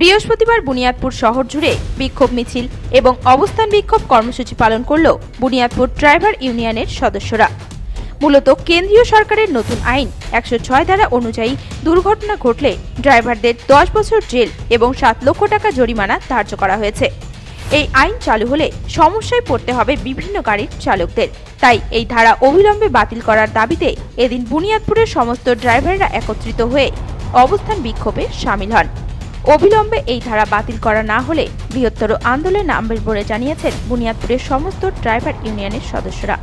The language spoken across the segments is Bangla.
বৃহস্পতিবার বুনিয়াদপুর শহর জুড়ে বিক্ষোভ মিছিল এবং অবস্থান বিক্ষোভ কর্মসূচি পালন করল বুনিয়াদপুর ড্রাইভার ইউনিয়নের সদস্যরা। মূলত কেন্দ্রীয় সরকারের নতুন আইন 106 ধারা অনুযায়ী দুর্ঘটনা ঘটলে ড্রাইভারদের 10 বছর জেল এবং 7 লক্ষ টাকা জরিমানা ধার্য করা হয়েছে। এই আইন চালু হলে সমস্যায় পড়তে হবে বিভিন্ন গাড়ির চালকদের। তাই এই ধারা অবিলম্বে বাতিল করার দাবিতে এদিন বুনিয়াদপুরের সমস্ত ড্রাইভাররা একত্রিত হয়ে অবস্থান বিক্ষোভে শামিল হন। অবিলম্বে এই ধারা বাতিল করা না হলে বৃহত্তর আন্দোলনে নামবে বলে জানিয়েছেন বুনিয়াদপুরের সমস্ত ড্রাইভার ইউনিয়নের সদস্যরা।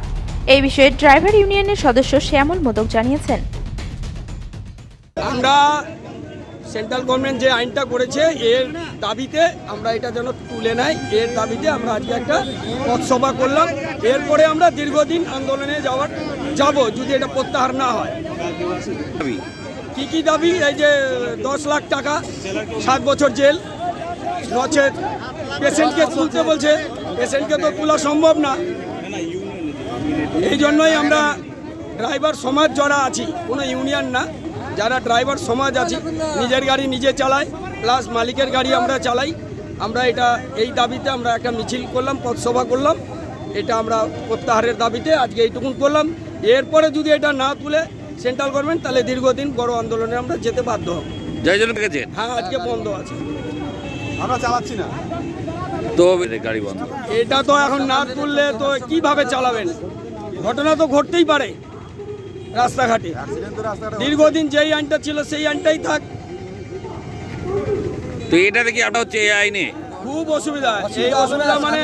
এই বিষয়ে ড্রাইভার ইউনিয়নের সদস্য শ্যামল মোদক জানিয়েছেন, আমরা সেন্ট্রাল গভর্নমেন্ট যে আইনটা করেছে এর দাবিতে আমরা এটা যেন তুলে নেয়, এর দাবিতে আমরা আজকে একটা পথসভা করলাম। এরপরে আমরা দীর্ঘদিন আন্দোলনে যাব যদি এটা প্রত্যাহার না হয়। কি দাবি? এই যে 10 লাখ টাকা, 7 বছর জেল, নচেত পেশেন্টকে তুলতে বলছে, পেশেন্টকে তো তোলা সম্ভব না। এই জন্যই আমরা ড্রাইভার সমাজ যারা আছি, কোনো ইউনিয়ন না, যারা ড্রাইভার সমাজ আছি, নিজের গাড়ি নিজে চালাই প্লাস মালিকের গাড়ি আমরা চালাই। আমরা এই দাবিতে আমরা একটা মিছিল করলাম, পথসভা করলাম। এটা আমরা প্রত্যাহারের দাবিতে আজকে এইটুকুন করলাম। এরপরে যদি এটা না তুলে সেন্ট্রাল গভর্নমেন্ট, তাহলে দীর্ঘদিন বড় আন্দোলনে আমরা যেতে বাধ্য হব। হ্যাঁ, আজকে বন্ধ আছে, আমরা চালাচ্ছি না তো গাড়ি বন্ধ। এটা তো এখন না তুললে তো কিভাবে চালাবেন? ঘটনা তো ঘটতেই পারে রাস্তাঘাটে। দীর্ঘদিন যেই আইনটা ছিল সেই আইনটাই থাক। তো এটা দেখি আপনার হচ্ছে এই আইনে খুব অসুবিধা। এই অসুবিধা মানে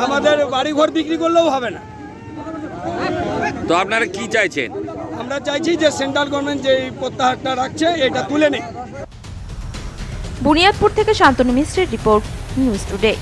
আমাদের বাড়ি ঘর বিক্রি করলেও হবে না। তো আপনারা কি চাইছেন? আমরা চাইছি যে সেন্ট্রাল গভর্নমেন্ট যে প্রত্যাহারটা রাখছে এটা তুলে নেই। বুনিয়াদপুর থেকে শান্তনু মিশ্রের রিপোর্ট, নিউজ টুডে।